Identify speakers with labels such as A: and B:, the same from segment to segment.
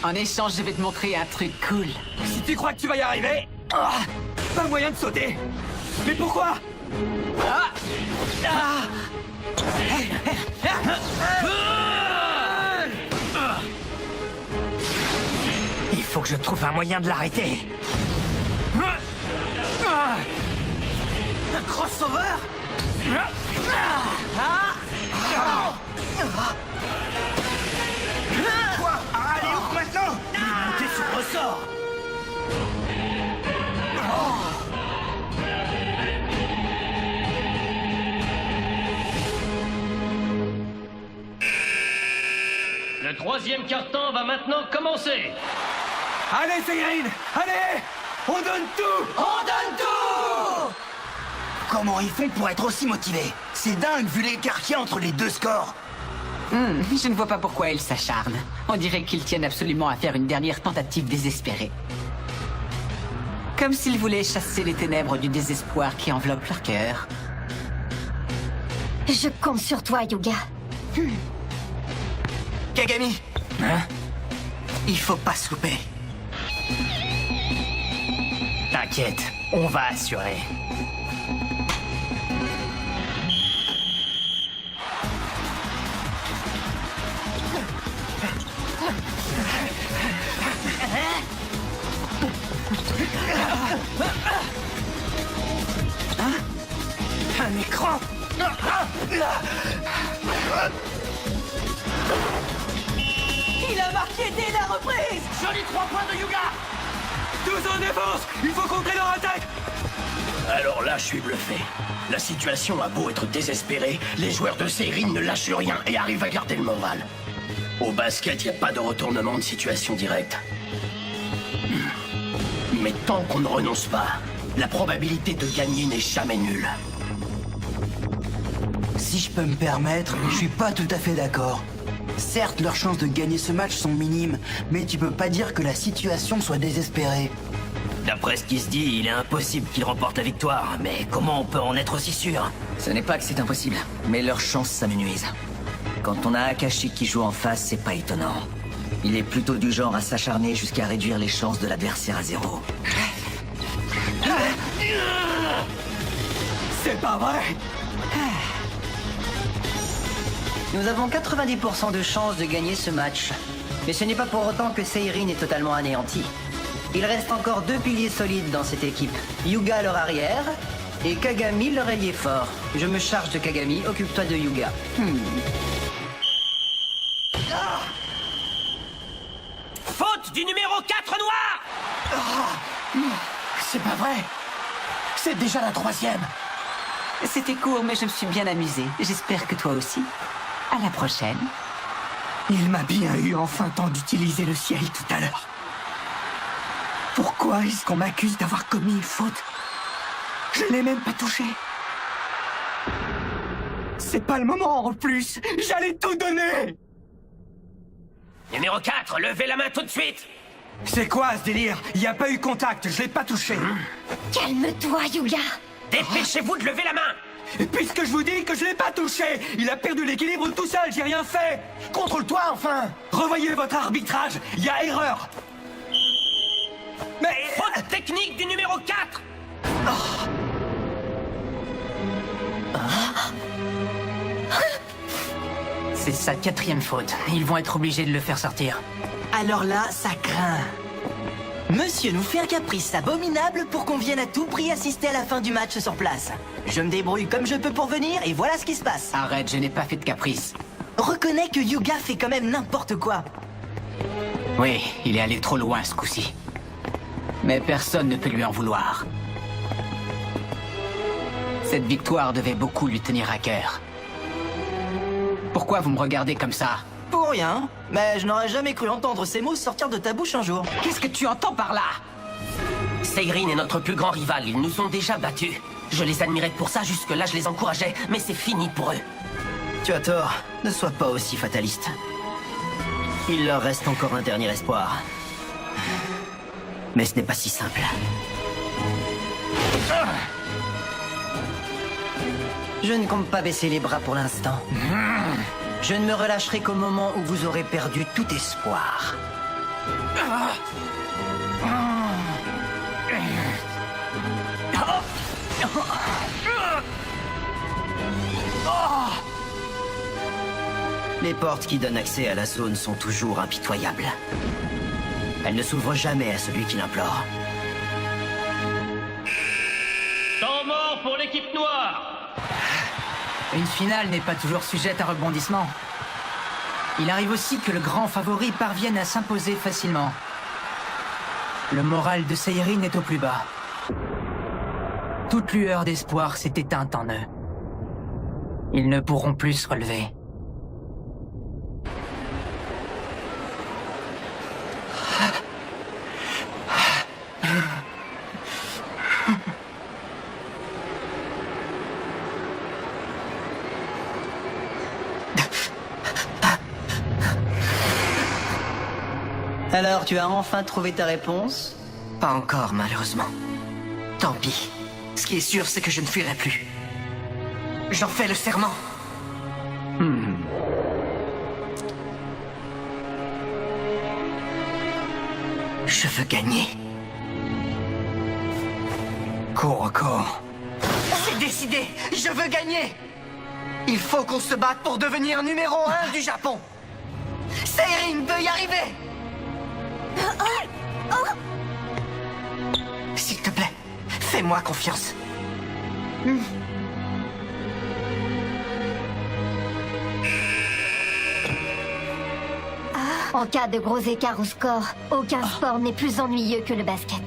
A: En échange, je vais te montrer un truc cool.
B: Si tu crois que tu vas y arriver, pas moyen de sauter. Mais pourquoi? Il faut que je trouve un moyen de l'arrêter. Un crossover? Quoi? Allez, où maintenant? Il est monté sur le ressort.
C: Le troisième quart-temps va maintenant commencer.
B: Allez, Seyrine! Allez! On donne tout! On donne tout! Comment ils font pour être aussi motivés? C'est dingue vu l'écart qu'il y a entre les deux scores.
A: Je ne vois pas pourquoi ils s'acharnent. On dirait qu'ils tiennent absolument à faire une dernière tentative désespérée. Comme s'ils voulaient chasser les ténèbres du désespoir qui enveloppe leur cœur.
D: Je compte sur toi, Yuga.
B: Kagami! Hein? Il faut pas se louper. T'inquiète, on va assurer. Un écran!
A: Il a marqué dès la reprise!
B: Joli 3 points de Yuga! Tous en défense! Il faut contrer leur attaque!
E: Alors là, je suis bluffé. La situation a beau être désespérée, les joueurs de Seyrine ne lâchent rien et arrivent à garder le moral. Au basket, y a pas de retournement de situation directe. Mais tant qu'on ne renonce pas, la probabilité de gagner n'est jamais nulle.
F: Si je peux me permettre, je suis pas tout à fait d'accord. Certes, leurs chances de gagner ce match sont minimes, mais tu peux pas dire que la situation soit désespérée.
G: D'après ce qui se dit, il est impossible qu'ils remportent la victoire. Mais comment on peut en être aussi sûr?
H: Ce n'est pas que c'est impossible, mais leurs chances s'amenuisent. Quand on a Akashi qui joue en face, c'est pas étonnant. Il est plutôt du genre à s'acharner jusqu'à réduire les chances de l'adversaire à 0.
B: C'est pas vrai!
H: Nous avons 90% de chances de gagner ce match. Mais ce n'est pas pour autant que Seyrine est totalement anéanti. Il reste encore 2 piliers solides dans cette équipe. Yuga leur arrière et Kagami leur ailier fort. Je me charge de Kagami, occupe-toi de Yuga.
E: Faute du numéro 4 noir!
B: C'est pas vrai! C'est déjà la 3e!
A: C'était court, mais je me suis bien amusé. J'espère que toi aussi. À la prochaine.
B: Il m'a bien eu enfin temps d'utiliser le ciel tout à l'heure. Pourquoi est-ce qu'on m'accuse d'avoir commis une faute? Je l'ai même pas touché. C'est pas le moment en plus. J'allais tout donner.
E: Numéro 4, levez la main tout de suite!
B: C'est quoi ce délire? Il y a pas eu contact, je l'ai pas touché.
D: Calme-toi, Yuga.
E: Dépêchez-vous de lever la main!
B: Et puisque je vous dis que je l'ai pas touché, il a perdu l'équilibre tout seul, j'ai rien fait. Contrôle-toi enfin. Revoyez votre arbitrage, il y a erreur. Mais...
E: Faute technique du numéro 4!
A: C'est sa 4e faute. Ils vont être obligés de le faire sortir.
F: Alors là, ça craint. Monsieur nous fait un caprice abominable pour qu'on vienne à tout prix assister à la fin du match sur place. Je me débrouille comme je peux pour venir et voilà ce qui se passe.
A: Arrête, je n'ai pas fait de caprice.
F: Reconnais que Yuga fait quand même n'importe quoi.
A: Oui, il est allé trop loin ce coup-ci. Mais personne ne peut lui en vouloir. Cette victoire devait beaucoup lui tenir à cœur. Pourquoi vous me regardez comme ça?
F: Pour rien, mais je n'aurais jamais cru entendre ces mots sortir de ta bouche un jour.
A: Qu'est-ce que tu entends par là?
E: Seyrine est notre plus grand rival, ils nous ont déjà battus. Je les admirais pour ça, jusque-là je les encourageais, mais c'est fini pour eux.
G: Tu as tort, ne sois pas aussi fataliste. Il leur reste encore un dernier espoir. Mais ce n'est pas si simple.
H: Je ne compte pas baisser les bras pour l'instant. Je ne me relâcherai qu'au moment où vous aurez perdu tout espoir.
G: Les portes qui donnent accès à la zone sont toujours impitoyables. Elles ne s'ouvrent jamais à celui qui l'implore.
C: Temps mort pour l'équipe noire.
A: Une finale n'est pas toujours sujette à rebondissement. Il arrive aussi que le grand favori parvienne à s'imposer facilement. Le moral de Seirin est au plus bas. Toute lueur d'espoir s'est éteinte en eux. Ils ne pourront plus se relever.
H: Alors, tu as enfin trouvé ta réponse?
G: Pas encore, malheureusement. Tant pis. Ce qui est sûr, c'est que je ne fuirai plus. J'en fais le serment. Je veux gagner. Kuroko. C'est décidé. Je veux gagner. Il faut qu'on se batte pour devenir numéro 1 du Japon. Seirin peut y arriver. S'il te plaît, fais-moi confiance.
D: En cas de gros écart au score, aucun sport n'est plus ennuyeux que le basket.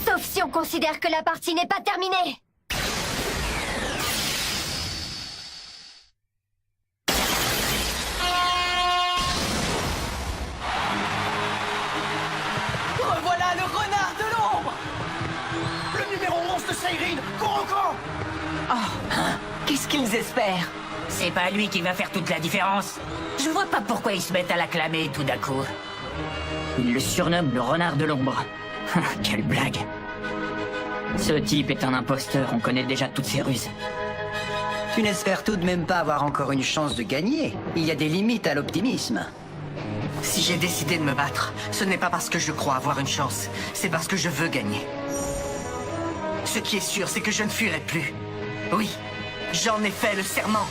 D: Sauf si on considère que la partie n'est pas terminée.
B: Revoilà le renard de l'ombre. Le numéro 11 de Seirin, Kuroko.
A: Qu'est-ce qu'ils espèrent?
F: C'est pas lui qui va faire toute la différence. Je vois pas pourquoi ils se mettent à l'acclamer tout d'un coup. Ils le surnomment le renard de l'ombre. Quelle blague. Ce type est un imposteur, on connaît déjà toutes ses ruses.
H: Tu n'espères tout de même pas avoir encore une chance de gagner. Il y a des limites à l'optimisme.
G: Si j'ai décidé de me battre, ce n'est pas parce que je crois avoir une chance, c'est parce que je veux gagner. Ce qui est sûr, c'est que je ne fuirai plus. Oui, j'en ai fait le serment.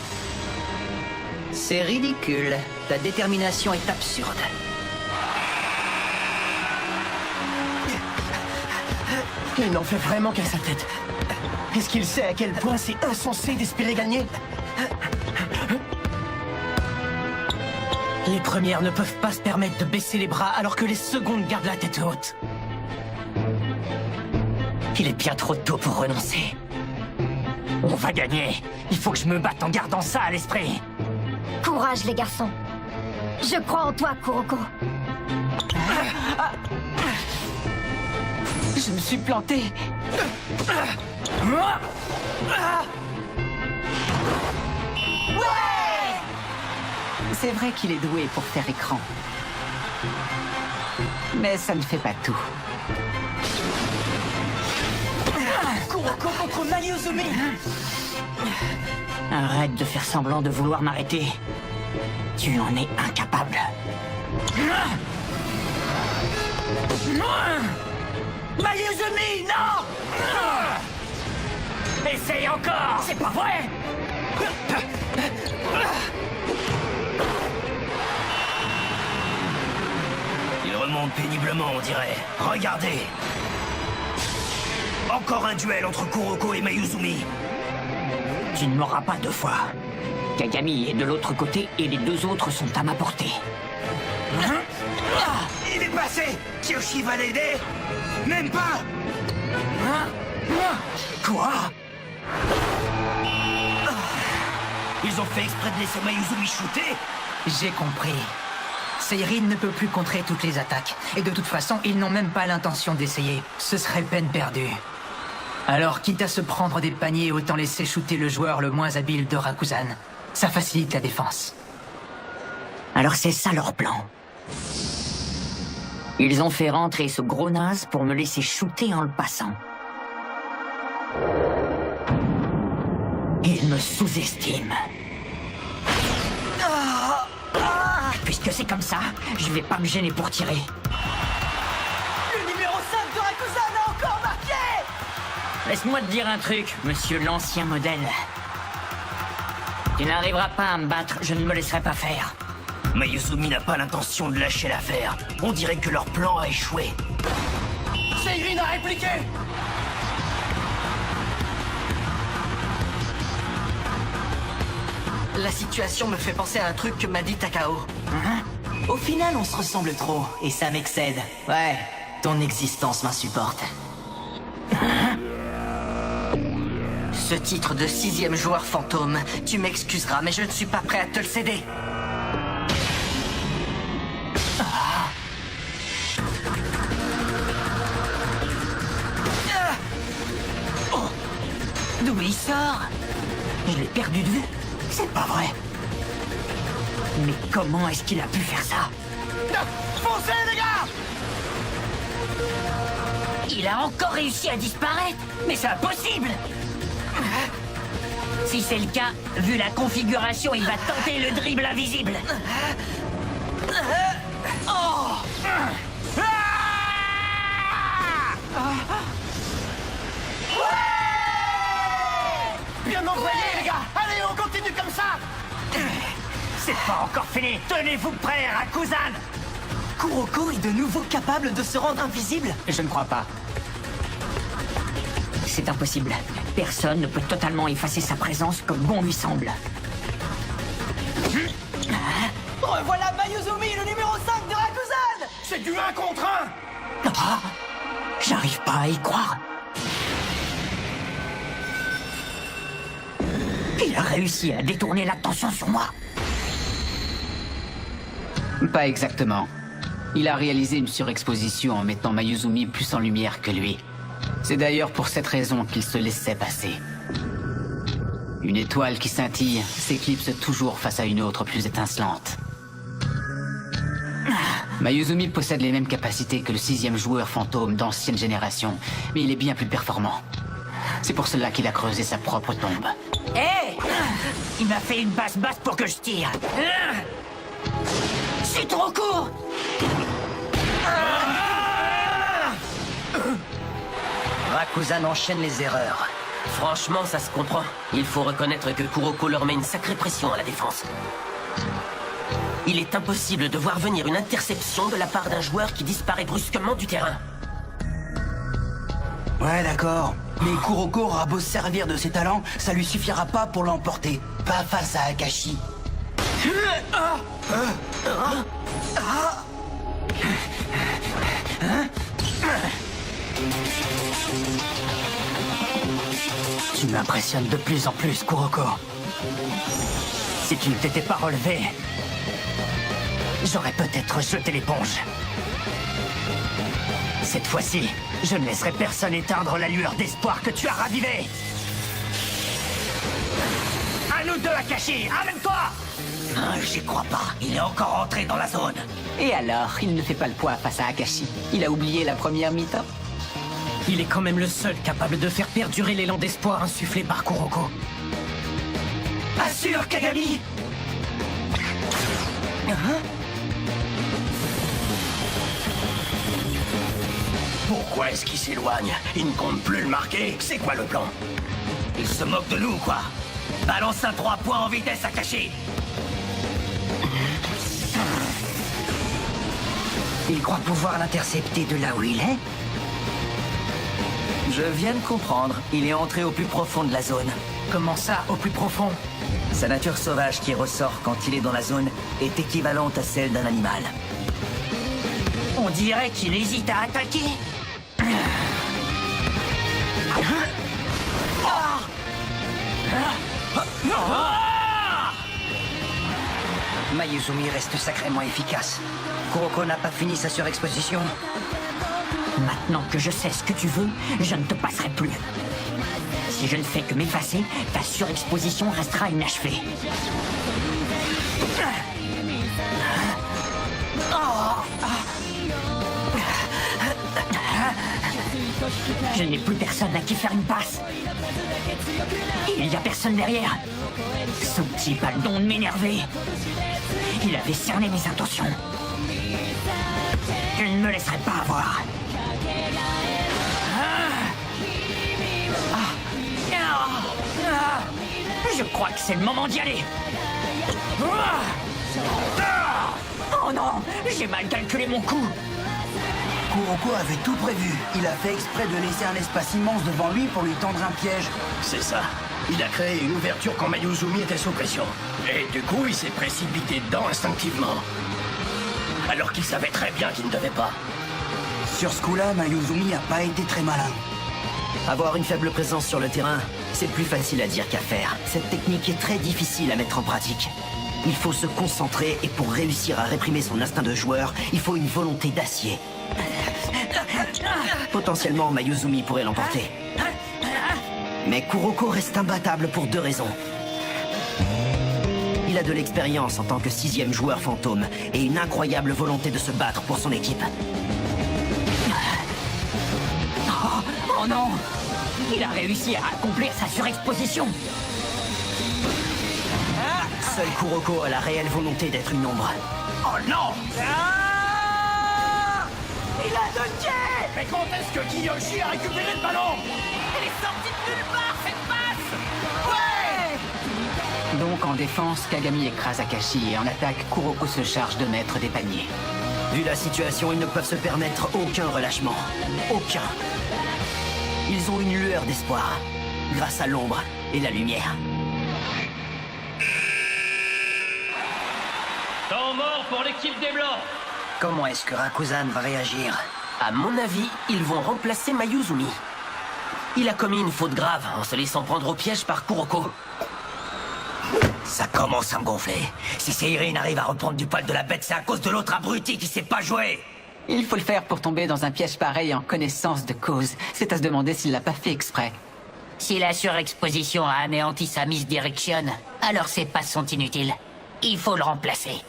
H: C'est ridicule. Ta détermination est absurde.
B: Il n'en fait vraiment qu'à sa tête. Est-ce qu'il sait à quel point c'est insensé d'espérer gagner? Les premières ne peuvent pas se permettre de baisser les bras alors que les secondes gardent la tête haute.
F: Il est bien trop tôt pour renoncer. On va gagner. Il faut que je me batte en gardant ça à l'esprit.
D: Courage les garçons. Je crois en toi, Kuroko.
A: Je me suis planté. C'est vrai qu'il est doué pour faire écran. Mais ça ne fait pas tout.
B: Kuroko contre Mayuzumi.
F: Arrête de faire semblant de vouloir m'arrêter. Tu en es incapable.
B: Mayuzumi, non!
F: Essaye encore! C'est pas vrai!
E: Il remonte péniblement, on dirait. Regardez. Encore un duel entre Kuroko et Mayuzumi.
F: Tu ne m'auras pas deux fois. Kagami est de l'autre côté et les deux autres sont à ma portée.
E: Il est passé. Kyoshi va l'aider. Même pas. Quoi? Ils ont fait exprès de laisser Mayuzumi shooter?
A: J'ai compris. Seirin ne peut plus contrer toutes les attaques. Et de toute façon, ils n'ont même pas l'intention d'essayer. Ce serait peine perdue. Alors, quitte à se prendre des paniers, autant laisser shooter le joueur le moins habile de Rakuzan. Ça facilite la défense.
F: Alors c'est ça leur plan. Ils ont fait rentrer ce gros naze pour me laisser shooter en le passant. Ils me sous-estiment. Puisque c'est comme ça, je vais pas me gêner pour tirer.
G: Le numéro 5 de Rakuzan a encore marqué!
F: Laisse-moi te dire un truc, monsieur l'ancien modèle. Tu n'arriveras pas à me battre, je ne me laisserai pas faire.
B: Mayuzumi n'a pas l'intention de lâcher l'affaire. On dirait que leur plan a échoué.
G: Seirin a répliqué! La situation me fait penser à un truc que m'a dit Takao.
H: Au final, on se ressemble trop, et ça m'excède. Ouais, ton existence m'insupporte.
G: Ce titre de 6e joueur fantôme, tu m'excuseras, mais je ne suis pas prêt à te le céder.
F: D'où il sort? Je l'ai perdu de vue. C'est pas vrai. Mais comment est-ce qu'il a pu faire ça?
G: Foncez, les gars!
F: Il a encore réussi à disparaître? Mais c'est impossible! Si c'est le cas, vu la configuration, il va tenter le dribble invisible.
G: Bien envoyé, les gars! Allez, on continue comme ça!
F: C'est pas encore fini. Tenez-vous prêts, Rakuzan!
G: Kuroko est de nouveau capable de se rendre invisible?
A: Je ne crois pas.
F: C'est impossible. Personne ne peut totalement effacer sa présence comme bon lui semble.
G: Revoilà Mayuzumi, le numéro 5 de Rakuzan!
B: C'est du 1 contre 1!
F: Ah, j'arrive pas à y croire. Il a réussi à détourner l'attention sur moi.
A: Pas exactement. Il a réalisé une surexposition en mettant Mayuzumi plus en lumière que lui. C'est d'ailleurs pour cette raison qu'il se laissait passer. Une étoile qui scintille s'éclipse toujours face à une autre plus étincelante. Mayuzumi possède les mêmes capacités que le 6e joueur fantôme d'ancienne génération, mais il est bien plus performant. C'est pour cela qu'il a creusé sa propre tombe.
F: Hé! Il m'a fait une basse-basse pour que je tire. C'est trop court!
H: Rakuzan enchaîne les erreurs.
E: Franchement, ça se comprend. Il faut reconnaître que Kuroko leur met une sacrée pression à la défense. Il est impossible de voir venir une interception de la part d'un joueur qui disparaît brusquement du terrain.
B: Ouais, d'accord. Mais Kuroko aura beau se servir de ses talents, ça lui suffira pas pour l'emporter. Pas face à Akashi.
F: Tu m'impressionnes de plus en plus, Kuroko. Si tu ne t'étais pas relevé, j'aurais peut-être jeté l'éponge. Cette fois-ci, je ne laisserai personne éteindre la lueur d'espoir que tu as ravivée. À nous deux, Akashi, amène-toi!
B: J'y crois pas. Il est encore entré dans la zone.
A: Et alors, il ne fait pas le poids face à Akashi. Il a oublié la première mi-temps.
G: Il est quand même le seul capable de faire perdurer l'élan d'espoir insufflé par Kuroko. Assure, Kagami!
E: Pourquoi est-ce qu'il s'éloigne? Il ne compte plus le marquer. C'est quoi le plan?
B: Il se moque de nous, quoi. Balance un 3 points en vitesse, Akashi.
H: Il croit pouvoir l'intercepter de là où il est? Je viens de comprendre. Il est entré au plus profond de la zone.
G: Comment ça, au plus profond?
H: Sa nature sauvage qui ressort quand il est dans la zone est équivalente à celle d'un animal.
F: On dirait qu'il hésite à attaquer.
H: Mayuzumi reste sacrément efficace. Kuroko n'a pas fini sa surexposition.
F: Maintenant que je sais ce que tu veux, je ne te passerai plus. Si je ne fais que m'effacer, ta surexposition restera inachevée. Je n'ai plus personne à qui faire une passe. Il n'y a personne derrière. Ce type a le don de m'énerver. Il avait cerné mes intentions. Je ne me laisserai pas avoir. Je crois que c'est le moment d'y aller. Oh non, j'ai mal calculé mon coup.
B: Kuroko avait tout prévu. Il a fait exprès de laisser un espace immense devant lui pour lui tendre un piège.
E: C'est ça. Il a créé une ouverture quand Mayuzumi était sous pression. Et du coup, il s'est précipité dedans instinctivement. Alors qu'il savait très bien qu'il ne devait pas.
B: Sur ce coup-là, Mayuzumi a pas été très malin.
H: Avoir une faible présence sur le terrain, c'est plus facile à dire qu'à faire. Cette technique est très difficile à mettre en pratique. Il faut se concentrer et pour réussir à réprimer son instinct de joueur, il faut une volonté d'acier. Potentiellement, Mayuzumi pourrait l'emporter. Mais Kuroko reste imbattable pour 2 raisons. Il a de l'expérience en tant que 6e joueur fantôme et une incroyable volonté de se battre pour son équipe.
F: Oh non! Il a réussi à accomplir sa surexposition.
H: Seul Kuroko a la réelle volonté d'être une ombre.
E: Oh non!
F: Il a donné!
E: Mais quand est-ce que Kiyoshi a récupéré le ballon?
F: Elle est sortie de nulle part, cette passe! Ouais!
A: Donc en défense, Kagami écrase Akashi et en attaque, Kuroko se charge de mettre des paniers.
H: Vu la situation, ils ne peuvent se permettre aucun relâchement. Aucun. Ils ont une lueur d'espoir, grâce à l'ombre et la lumière.
C: Temps mort pour l'équipe des Blancs.
B: Comment est-ce que Rakuzan va réagir?
E: À mon avis, ils vont remplacer Mayuzumi. Il a commis une faute grave en se laissant prendre au piège par Kuroko. Ça commence à me gonfler. Si Seirin arrive à reprendre du poil de la bête, c'est à cause de l'autre abruti qui sait pas jouer.
A: Il faut le faire pour tomber dans un piège pareil en connaissance de cause. C'est à se demander s'il l'a pas fait exprès.
F: Si la surexposition a anéanti sa misdirection, alors ces passes sont inutiles. Il faut le remplacer.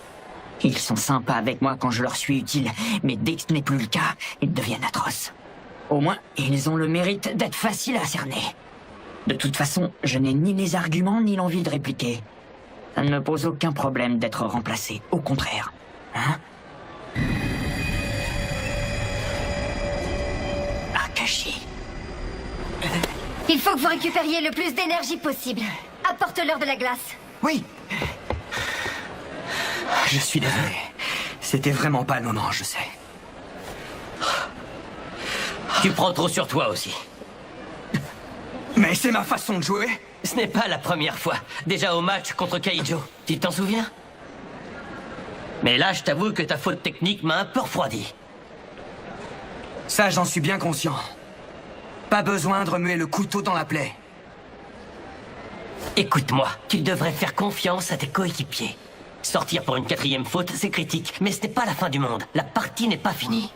F: Ils sont sympas avec moi quand je leur suis utile, mais dès que ce n'est plus le cas, ils deviennent atroces. Au moins, ils ont le mérite d'être faciles à cerner. De toute façon, je n'ai ni les arguments ni l'envie de répliquer. Ça ne me pose aucun problème d'être remplacé, au contraire. Hein? Akashi.
D: Il faut que vous récupériez le plus d'énergie possible. Apporte-leur de la glace.
G: Oui. Je suis désolé. C'était vraiment pas le moment, je sais.
E: Tu prends trop sur toi aussi.
G: Mais c'est ma façon de jouer.
E: Ce n'est pas la première fois. Déjà au match contre Kaijo. Tu t'en souviens? Mais là, je t'avoue que ta faute technique m'a un peu refroidi.
G: Ça, j'en suis bien conscient. Pas besoin de remuer le couteau dans la plaie.
E: Écoute-moi, tu devrais faire confiance à tes coéquipiers. Sortir pour une 4e faute, c'est critique, mais ce n'est pas la fin du monde. La partie n'est pas finie.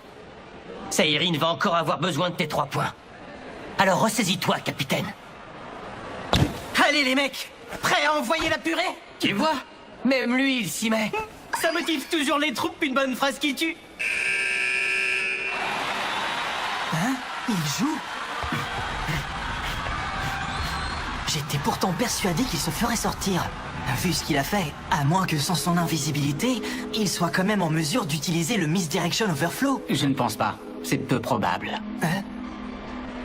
E: Seirin va encore avoir besoin de tes 3 points. Alors ressaisis-toi, capitaine.
G: Allez les mecs, prêts à envoyer la purée?
E: Tu vois? Même lui, il s'y met.
G: Ça motive toujours les troupes, une bonne phrase qui tue. Hein? Il joue? J'étais pourtant persuadé qu'il se ferait sortir. Vu ce qu'il a fait, à moins que sans son invisibilité, il soit quand même en mesure d'utiliser le Misdirection Overflow.
A: Je ne pense pas. C'est peu probable.
G: Hein?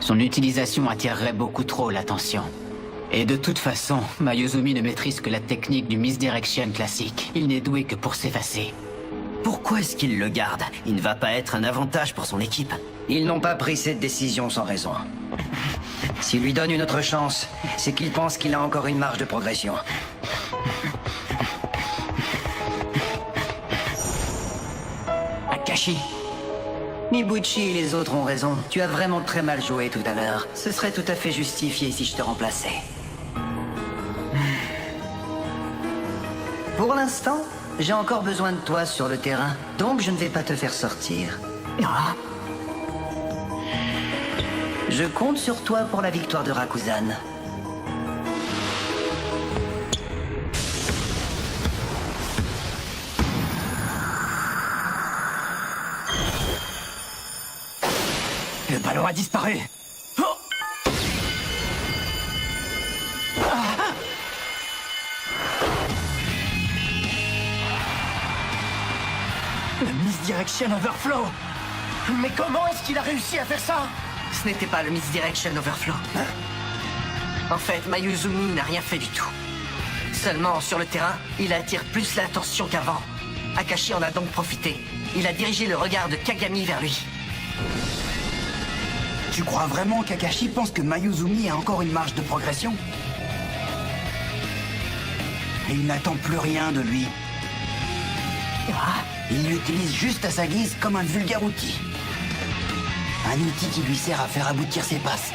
A: Son utilisation attirerait beaucoup trop l'attention. Et de toute façon, Mayuzumi ne maîtrise que la technique du misdirection classique. Il n'est doué que pour s'effacer.
H: Pourquoi est-ce qu'il le garde? Il ne va pas être un avantage pour son équipe.
B: Ils n'ont pas pris cette décision sans raison. S'ils lui donnent une autre chance, c'est qu'ils pensent qu'il a encore une marge de progression.
F: Akashi.
B: Mibuchi et les autres ont raison. Tu as vraiment très mal joué tout à l'heure. Ce serait tout à fait justifié si je te remplaçais. Pour l'instant, j'ai encore besoin de toi sur le terrain, donc je ne vais pas te faire sortir.
F: Ah,
B: Je compte sur toi pour la victoire de Rakuzan. Le ballon a disparu. Oh. Le Misdirection Overflow.
E: Mais comment est-ce qu'il a réussi à faire ça?
G: Ce n'était pas le Misdirection Overflow. En fait, Mayuzumi n'a rien fait du tout. Seulement, sur le terrain, il attire plus l'attention qu'avant. Akashi en a donc profité. Il a dirigé le regard de Kagami vers lui.
B: Tu crois vraiment qu'Akashi pense que Mayuzumi a encore une marge de progression? Et il n'attend plus rien de lui. Il l'utilise juste à sa guise comme un vulgaire outil. Un outil qui lui sert à faire aboutir ses passes.